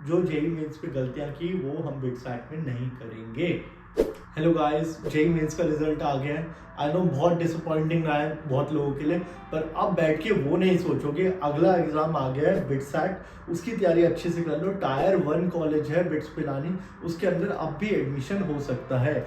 जो JEE mains पे गलतियां की वो हम बिटसैट में नहीं करेंगे। हेलो गाइस, जेईई मेंस का रिजल्ट आ गया है। आई नो बहुत डिसअपॉइंटिंग रहा है बहुत लोगों के लिए, पर अब बैठ के वो नहीं सोचोगे। अगला एग्जाम आ गया है बिटसैट, उसकी तैयारी अच्छे से कर लो। टायर 1 कॉलेज है बिट्स पिलानी, उसके अंदर अब भी एडमिशन हो सकता है।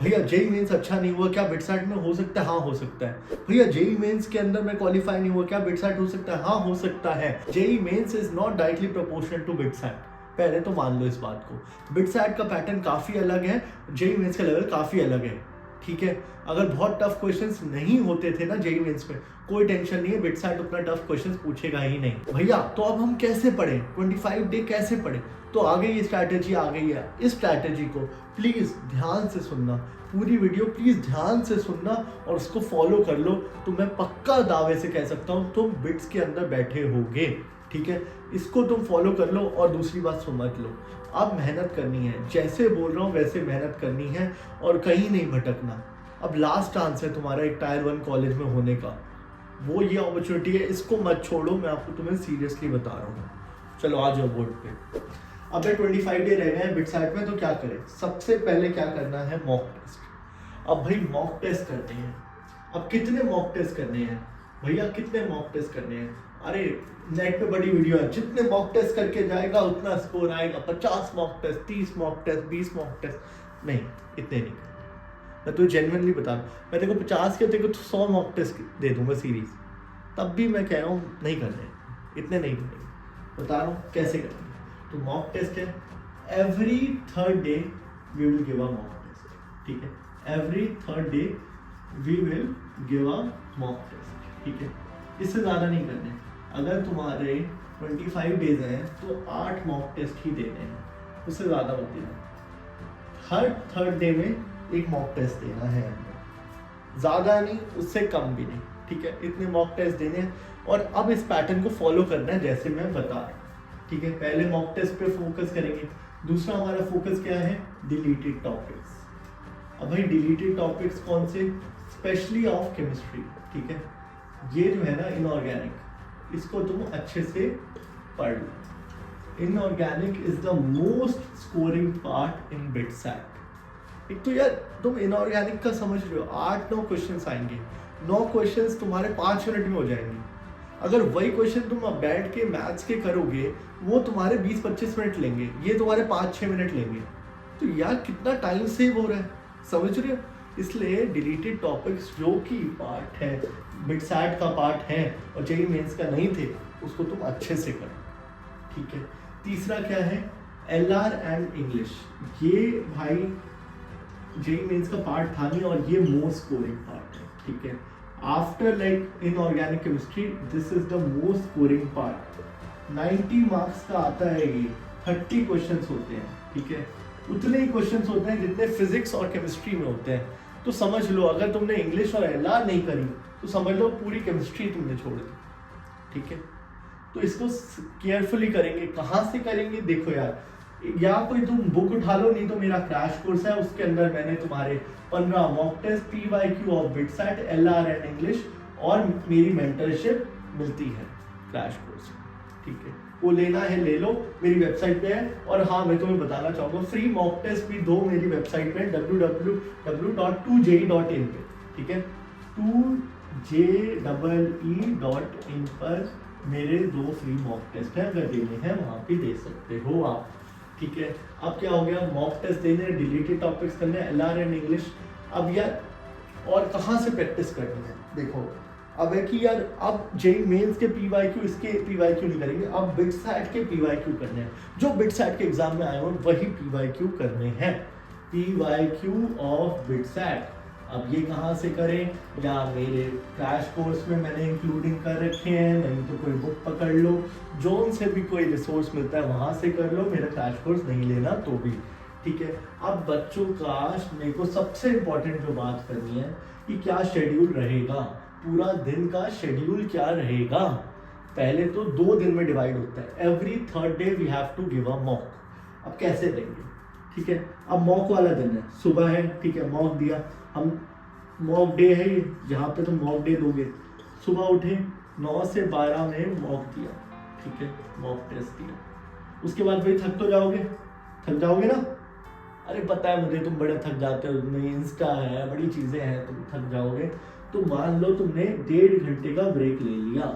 भैया जेईई मेंस अच्छा नहीं हुआ, क्या बिटसैट में हो सकता है? हाँ हो सकता है। भैया जेईई मेंस के अंदर मैं क्वालिफाई नहीं हुआ, क्या बिटसैट हो सकता है? हाँ हो सकता है। JEE Mains is not directly proportional to BITSAT, पहले तो मान लो इस बात को। बिटसैट का पैटर्न काफी अलग है, जेईई मेंस का लेवल काफी अलग है, ठीक है। अगर बहुत टफ क्वेश्चंस नहीं होते थे ना जेईई मेंस में, कोई टेंशन नहीं है, बिटसैट उतना टफ क्वेश्चंस पूछेगा ही नहीं। भैया तो अब हम कैसे पढ़ें, 25 डे कैसे पढ़ें? तो आ गई स्ट्रैटेजी, आ गई है। इस स्ट्रैटेजी को प्लीज ध्यान से सुनना, पूरी वीडियो प्लीज ध्यान से सुनना और उसको फॉलो कर लो, तो मैं पक्का दावे से कह सकता हूँ तुम बिट्स के अंदर बैठे होगे, ठीक है। इसको तुम फॉलो कर लो और दूसरी बात समझ लो, अब मेहनत करनी है, जैसे बोल रहा हूँ वैसे मेहनत करनी है और कहीं नहीं भटकना। अब लास्ट चांस है तुम्हारा एक टायर 1 कॉलेज में होने का, वो ये अपॉर्चुनिटी है, इसको मत छोड़ो। मैं आपको तुम्हें सीरियसली बता रहा हूँ। चलो आ जाओ बोर्ड पे। अब 25 डे रह गए हैं बिटसैट में, तो क्या करें? सबसे पहले क्या करना है, मॉक टेस्ट। अब भाई मॉक टेस्ट करने हैं। अब कितने मॉक टेस्ट करने हैं भैया, कितने मॉक टेस्ट करने हैं? अरे नेट पे बड़ी वीडियो है, जितने मॉक टेस्ट करके जाएगा उतना स्कोर आएगा। 50 mock test, 30 mock test, 20 mock test, नहीं इतने नहीं करने। मैं तो जेन्युइनली बता रहा हूँ, मैं तेरे को 50 के, तेरे को 100 मॉक टेस्ट दे दूंगा सीरीज, तब भी मैं कह रहा हूँ नहीं करने, इतने नहीं करेंगे। बता रहा हूँ कैसे करेंगे। तो मॉक टेस्ट है, every 3rd day we will give a mock test, ठीक है। Every 3rd day we will give a mock test, ठीक है। इससे ज़्यादा नहीं करने। अगर तुम्हारे 25 डेज हैं तो 8 मॉक टेस्ट ही देने हैं, उससे ज़्यादा मत देना। हर 3rd डे में एक मॉक टेस्ट देना है, ज़्यादा नहीं उससे कम भी नहीं, ठीक है। इतने मॉक टेस्ट देने हैं और अब इस पैटर्न को फॉलो करना है जैसे मैं बता रहा हूँ, ठीक है। पहले मॉक टेस्ट पे फोकस करेंगे। दूसरा हमारा फोकस क्या है, डिलीटेड टॉपिक्स। अब भाई डिलीटेड टॉपिक्स कौन से? स्पेशली ऑफ केमिस्ट्री, ठीक है। ये जो है ना इनऑर्गेनिक, इसको तुम अच्छे से पढ़ लो। Inorganic is the most scoring part in BITSAT. एक तो यार तुम इनऑर्गेनिक का समझ रहे हो, 8-9 क्वेश्चंस आएंगे, 9 क्वेश्चंस तुम्हारे 5 मिनट में हो जाएंगे। अगर वही क्वेश्चन तुम अब बैठ के मैथ्स के करोगे, वो तुम्हारे 20-25 मिनट लेंगे, ये तुम्हारे 5-6 मिनट लेंगे। तो यार कितना टाइम सेव हो रहा है, समझ रहे हो? इसलिए डिलीटेड टॉपिक्स जो कि पार्ट है, बिटसैट का पार्ट है और जेईई मेंस का नहीं थे, उसको तुम अच्छे से करो, ठीक है। तीसरा क्या है, एलआर एंड इंग्लिश। ये भाई जेईई मेंस का पार्ट था नहीं और ये मोस्ट स्कोरिंग पार्ट है, ठीक है। After like inorganic chemistry this is the most scoring part. 90 marks का आता है ये, 30 क्वेश्चंस होते हैं, ठीक है। उतने ही क्वेश्चंस होते हैं जितने फिजिक्स और केमिस्ट्री में होते हैं। तो समझ लो अगर तुमने इंग्लिश और एलआर नहीं करी तो समझ लो पूरी केमिस्ट्री तुमने छोड़ दी, ठीक है। तो इसको केयरफुली करेंगे। कहाँ से करेंगे? देखो यार, या कोई तुम बुक उठा लो, नहीं तो मेरा क्रैश कोर्स है, उसके अंदर मैंने तुम्हारे 15 mock test, PYQ of BITSAT, LR and English और मेरी मेंटरशिप मिलती है क्रैश कोर्स, ठीक है। वो लेना है ले लो, मेरी वेबसाइट पे है। और हाँ मैं तुम्हें बताना चाहूँगा, फ्री मॉक टेस्ट भी 2 मेरी वेबसाइट पे www.2je.in पे, ठीक है। 2je.in पर मेरे 2 फ्री मॉक टेस्ट हैं, अगर देने हैं वहाँ पे दे सकते हो आप, ठीक है। अब क्या हो गया, मॉक टेस्ट देने, डिलीटेड टॉपिक्स करने, LR एंड इंग्लिश। अब यार और कहाँ से प्रैक्टिस करनी है? देखो अब है कि यार अब जेईई मेंस के PYQ, इसके PYQ नहीं करेंगे, अब बिटसैट के PYQ करने हैं। जो बिटसैट के एग्जाम में आए हो वही PYQ करने हैं, PYQ ऑफ बिटसैट। अब ये कहाँ से करें? या मेरे क्रैश कोर्स में मैंने इंक्लूडिंग कर रखे हैं, नहीं तो कोई बुक पकड़ लो, जोन से भी कोई रिसोर्स मिलता है वहाँ से कर लो, मेरा क्रैश कोर्स नहीं लेना तो भी, ठीक है। अब बच्चों का मेरे को सबसे इम्पोर्टेंट जो बात करनी है कि क्या शेड्यूल रहेगा, पूरा दिन का शेड्यूल क्या रहेगा। पहले तो 2 दिन में डिवाइड होता है, every 3rd day we have to give a mock. अब कैसे देंगे, ठीक है। अब मॉक वाला दिन है, सुबह है, ठीक है, मॉक दिया हम, मॉक डे है ये, जहाँ पे तुम मॉक डे दोगे, सुबह उठे 9 से 12 में मॉक दिया, ठीक है, मॉक टेस्ट दिया। उसके बाद भाई थक तो जाओगे, थक जाओगे ना। अरे पता है मुझे, तुम बड़े थक जाते हो, तुम्हें इंस्टा है, बड़ी चीजें हैं, तुम थक जाओगे। तो मान लो तुमने 1.5 घंटे का ब्रेक ले लिया,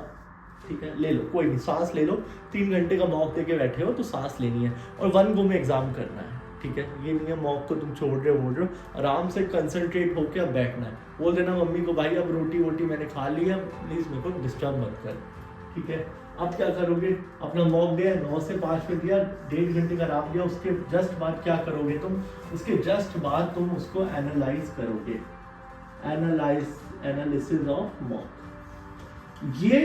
ठीक है, ले लो, कोई नहीं, सांस ले लो। 3 घंटे का मॉक दे के बैठे हो तो सांस लेनी है और 1 गो में एग्जाम करना है, ठीक है। ये नहीं है मॉक को तुम छोड़ रहे हो, आराम से कंसंट्रेट होकर अब बैठना है। बोल देना मम्मी को, भाई अब रोटी वोटी मैंने खा लिया, प्लीज मेरे को डिस्टर्ब मत कर, ठीक है। अब क्या करोगे, अपना मॉक डे 9 से 5 में दिया, 1.5 घंटे का आराम दिया, उसके जस्ट बाद क्या करोगे तुम, उसके जस्ट बाद तुम उसको एनालाइज करोगे, एनालिसिस ऑफ मॉक। ये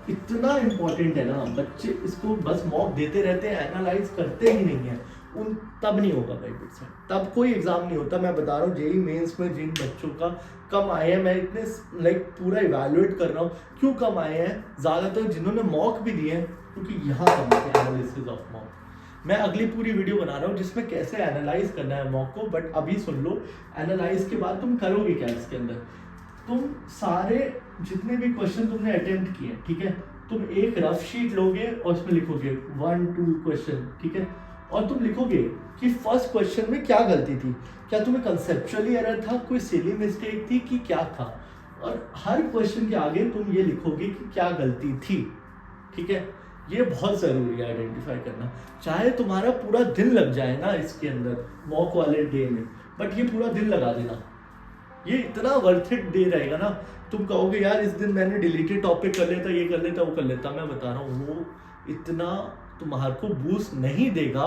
इतना इंपॉर्टेंट है ना, बच्चे इसको बस मॉक देते रहते हैं, एनालाइज करते ही नहीं है, उन तब नहीं होगा भाई बिट्स, तब कोई एग्जाम नहीं होता। मैं बता रहा हूँ जेईई मेंस में जिन बच्चों का कम आए हैं, मैं इतने पूरा इवैल्यूएट कर रहा हूँ क्यों कम आए हैं, ज़्यादातर जिन्होंने मॉक भी दिए हैं, क्योंकि यहाँ कम है एनालिसिस ऑफ मॉक। मैं अगली पूरी वीडियो बना रहा हूँ जिसमें कैसे एनालाइज करना है मॉक को, बट अभी सुन लो। एनालाइज के बाद तुम करोगे क्या इसके अंदर, तुम सारे जितने भी क्वेश्चन तुमने अटेम्प्ट किए, ठीक है, तुम एक रफ शीट लोगे और उसमें लिखोगे 1-2 क्वेश्चन, ठीक है, और तुम लिखोगे कि फर्स्ट क्वेश्चन में क्या गलती थी, क्या तुम्हें कंसेप्चुअली एरर था, कोई सिली मिस्टेक थी कि क्या था, और हर क्वेश्चन के आगे तुम ये लिखोगे कि क्या गलती थी, ठीक है। ये बहुत ज़रूरी है आइडेंटिफाई करना, चाहे तुम्हारा पूरा दिन लग जाए ना इसके अंदर मॉक वाले डे में, बट ये पूरा दिन लगा देना, ये इतना वर्थ इट डे रहेगा ना। तुम कहोगे यार इस दिन मैंने डिलीटेड टॉपिक कर लेता, ये कर लेता, वो कर लेता, मैं बता रहा हूँ वो इतना तुम्हारे को बूस्ट नहीं देगा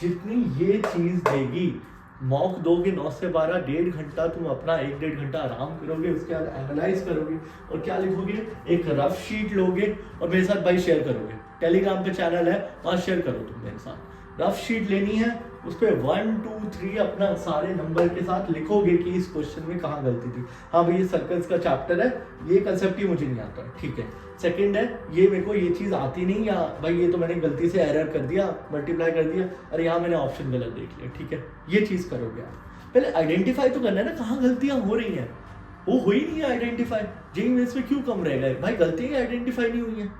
जितनी ये चीज़ देगी। मॉक दोगे 9 से 12, 1.5 घंटा तुम अपना 1-1.5 घंटा आराम करोगे, उसके बाद एनालाइज करोगे और क्या लिखोगे, एक रफ शीट लोगे और मेरे साथ भाई शेयर करोगे, टेलीग्राम पे चैनल है वहाँ शेयर करो तुम मेरे साथ। रफ शीट लेनी है, उस पर 1, 2, 3 अपना सारे नंबर के साथ लिखोगे कि इस क्वेश्चन में कहाँ गलती थी। हाँ भाई ये सर्कल्स का चैप्टर है, ये कंसेप्ट ही मुझे नहीं आता, ठीक है। सेकंड है ये मेरे को ये चीज़ आती नहीं, या भाई ये तो मैंने गलती से एरर कर दिया, मल्टीप्लाई कर दिया, अरे यहाँ मैंने ऑप्शन गलत देख लिया, ठीक है, ये चीज़ करोगे आप। पहले आइडेंटिफाई तो करना है ना कहाँ गलतियाँ हो रही हैं, वो हुई नहीं है आइडेंटिफाई। जेईई मेंस में क्यों कम रहेगा भाई, गलतियाँ आइडेंटिफाई नहीं हुई हैं,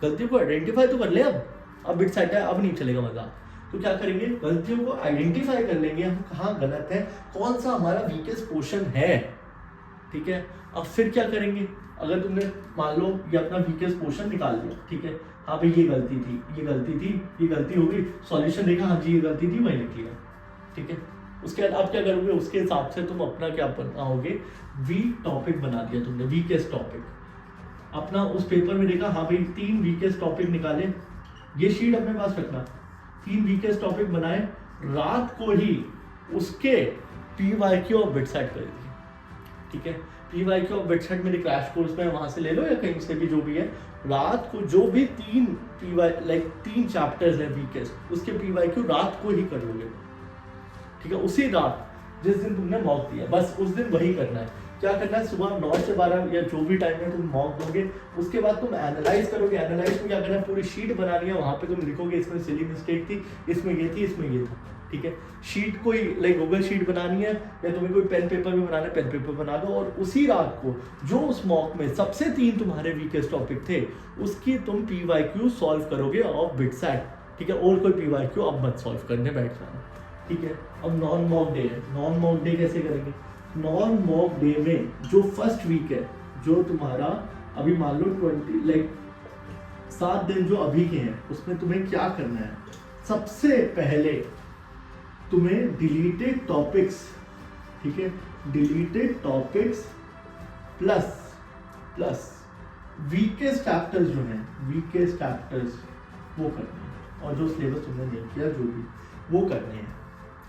गलतियों को आइडेंटिफाई तो कर ले। अब बिट सेट है, अब नहीं चलेगा मजा। तो क्या करेंगे, गलतियों को आइडेंटिफाई कर लेंगे हम, कहाँ गलत है, कौन सा हमारा वीकेस्ट पोर्शन है, ठीक है। अब फिर क्या करेंगे, अगर तुमने मान लो ये अपना वीकेस्ट पोर्शन निकाल लिया, ठीक है, हाँ भाई ये गलती थी, ये गलती थी, ये गलती हो गई, सॉल्यूशन देखा, हाँ जी ये गलती थी, वही लिख लिया, ठीक है। उसके बाद आप क्या करोगे, उसके हिसाब से तुम अपना क्या बनाओगे, वीक टॉपिक बना दिया तुमने, वीकेस्ट टॉपिक अपना उस पेपर में देखा, हाँ भाई 3 वीकेस्ट टॉपिक निकाले, ये शीट अपने पास रखना, 3 वीकेस्ट टॉपिक बनाए, रात को ही उसके PYQ और बिटसेट कर दिए, ठीक है। PYQ और बिटसेट मेरे क्रैश कोर्स में वहां से ले लो या कहीं से भी, जो भी है, रात को जो भी 3 चैप्टर्स है वीकेस्ट, उसके PYQ रात को ही कर लोगे, ठीक है। उसी रात जिस दिन तुमने मॉक दिया, बस उस दिन वही करना है। क्या करना है, सुबह 9 से 12 या जो भी टाइम है तुम मॉक दोगे, उसके बाद तुम एनालाइज करोगे। एनालाइज में क्या करना है, पूरी शीट बनानी है, वहाँ पे तुम लिखोगे इसमें सिली मिस्टेक थी, इसमें ये थी, इसमें ये था, ठीक है। शीट कोई गूगल शीट बनानी है या तुम्हें कोई पेन पेपर भी बनाना है, पेन पेपर बना दो, और उसी रात को जो उस मॉक में सबसे 3 तुम्हारे वीकेस्ट टॉपिक थे उसकी तुम PYQ सॉल्व करोगे ऑफ बिटसेट, ठीक है। और कोई PYQ अब मत सॉल्व करने बैठ जाना, ठीक है। अब नॉन मॉक डे है, नॉन मॉक डे कैसे करेंगे, नॉन मॉक डे में जो फर्स्ट वीक है, जो तुम्हारा अभी मान लो 7 दिन जो अभी के हैं, उसमें तुम्हें क्या करना है, सबसे पहले तुम्हें डिलीटेड टॉपिक्स, ठीक है, deleted topics plus weakest chapters जो हैं, वीकेस्ट चैप्टर्स वो करने हैं, और जो सिलेबस तुमने नहीं किया जो भी वो करने हैं।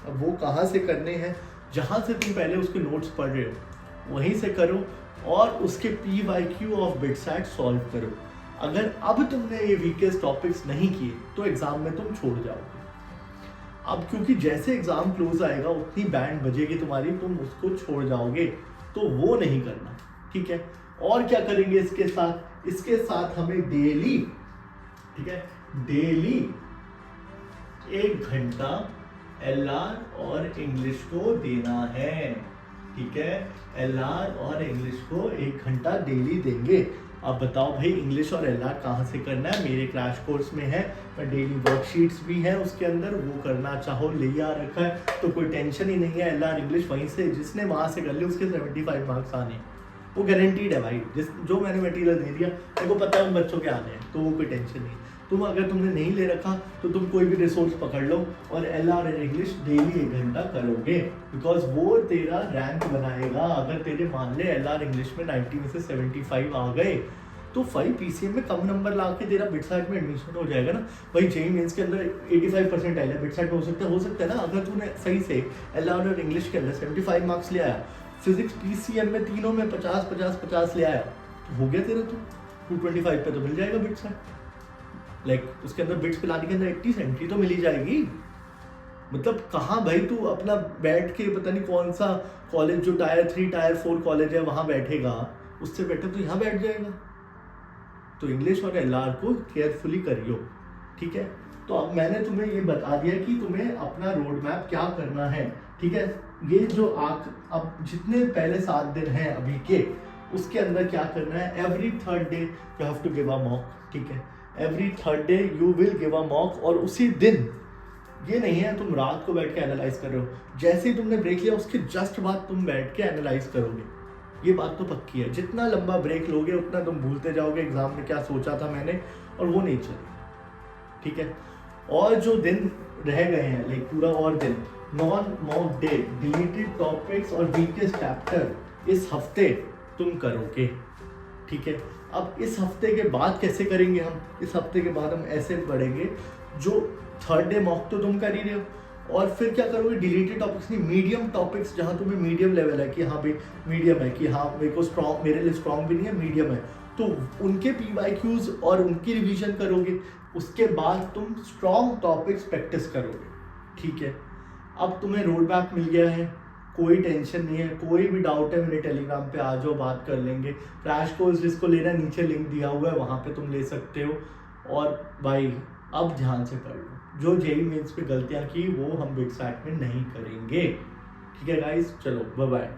अब वो कहाँ से करने हैं, जहाँ से तुम पहले उसके नोट्स पढ़ रहे हो वहीं से करो, और उसके PYQ ऑफ बिटसेट सॉल्व करो। अगर अब तुमने ये वीकेस्ट टॉपिक्स नहीं किए तो एग्जाम में तुम छोड़ जाओगे। अब क्योंकि जैसे एग्जाम क्लोज आएगा उतनी बैंड बजेगी तुम्हारी, तुम उसको छोड़ जाओगे, तो वो नहीं करना, ठीक है। और क्या करेंगे इसके साथ, इसके साथ हमें डेली, ठीक है, डेली 1 घंटा LR और इंग्लिश को देना है, ठीक है। LR और इंग्लिश को 1 घंटा डेली देंगे। अब बताओ भाई इंग्लिश और एलआर कहाँ से करना है। मेरे क्रैश कोर्स में है, मैं डेली वर्कशीट्स भी है उसके अंदर, वो करना चाहो ले आ रखा है, तो कोई टेंशन ही नहीं है। एलआर इंग्लिश वहीं से जिसने वहाँ से कर ली उसके 75 मार्क्स आने, वो गारंटीड है भाई। जो मैंने मटेरियल दे दिया मेरे को पता है उन बच्चों के आने हैं, तो वो कोई टेंशन नहीं। अगर तुमने नहीं ले रखा तो तुम कोई भी रिसोर्स पकड़ लो और एलआर एंड इंग्लिश डेली 1 घंटा करोगे, बिकॉज वो तेरा रैंक बनाएगा। अगर तेरे मान ले एलआर इंग्लिश में 90 में से 75 आ गए तो 5 पीसीएम में कम नंबर ला के तेरा बिटसाइट में एडमिशन हो जाएगा ना भाई। जेईई मेंस के अंदर 85% आया, बिटसाइट में हो सकता है ना। अगर तूने सही से एलआर और इंग्लिश के अंदर 75 मार्क्स ले आया, फिजिक्स पीसीएम में तीनों में 50 ले आया, तो हो गया तेरा। तो 225 पे तो मिल जाएगा बिटसाइट। उसके अंदर बिट्स पिलाने के अंदर 80 सेंट्री तो मिल ही जाएगी। मतलब कहाँ भाई तू अपना बैठ के पता नहीं कौन सा कॉलेज जो टायर 3 टायर 4 कॉलेज है वहां बैठेगा, उससे बेटर तो यहाँ बैठ जाएगा। तो इंग्लिश और एलआर को केयरफुली करियो, ठीक है। तो अब मैंने तुम्हें ये बता दिया कि तुम्हें अपना रोड मैप क्या करना है, ठीक है। ये जो अब जितने पहले 7 दिन हैं अभी के, उसके अंदर क्या करना है, every 3rd day you have to give a mock, ठीक है। Every 3rd day you will give a mock, और उसी दिन, ये नहीं है तुम रात को बैठ के एनालाइज कर रहे हो, जैसे ही तुमने ब्रेक लिया उसके जस्ट बाद तुम बैठ के एनालाइज करोगे। ये बात तो पक्की है। जितना लंबा ब्रेक लोगे उतना तुम भूलते जाओगे एग्जाम में क्या सोचा था मैंने, और वो नहीं चलेगा, ठीक है। और जो दिन रह गए हैं पूरा और दिन, non mock day, deleted topics और वीकेस्ट चैप्टर इस हफ्ते तुम करोगे, ठीक है। अब इस हफ्ते के बाद कैसे करेंगे हम, इस हफ्ते के बाद हम ऐसे बढ़ेंगे, जो 3rd डे मॉक तो तुम कर ही रहे हो, और फिर क्या करोगे, डिलीटेड टॉपिक्स नहीं, मीडियम टॉपिक्स, जहाँ तुम्हें मीडियम लेवल है कि हाँ भाई मीडियम है, कि हाँ मेरे लिए स्ट्रॉन्ग भी नहीं है, मीडियम है, तो उनके PYQs और उनकी रिवीजन करोगे। उसके बाद तुम स्ट्रॉन्ग टॉपिक्स प्रैक्टिस करोगे, ठीक है। अब तुम्हें रोड मैप मिल गया है, कोई टेंशन नहीं है। कोई भी डाउट है मेरे टेलीग्राम पे आ जाओ, बात कर लेंगे। क्रैश कोर्स जिसको लेना है नीचे लिंक दिया हुआ है, वहाँ पे तुम ले सकते हो। और भाई अब ध्यान से पढ़ लो, जो जेईई मेंस पे गलतियाँ की वो हम बिटसैट में नहीं करेंगे, ठीक है गाइस। चलो बाय बाय।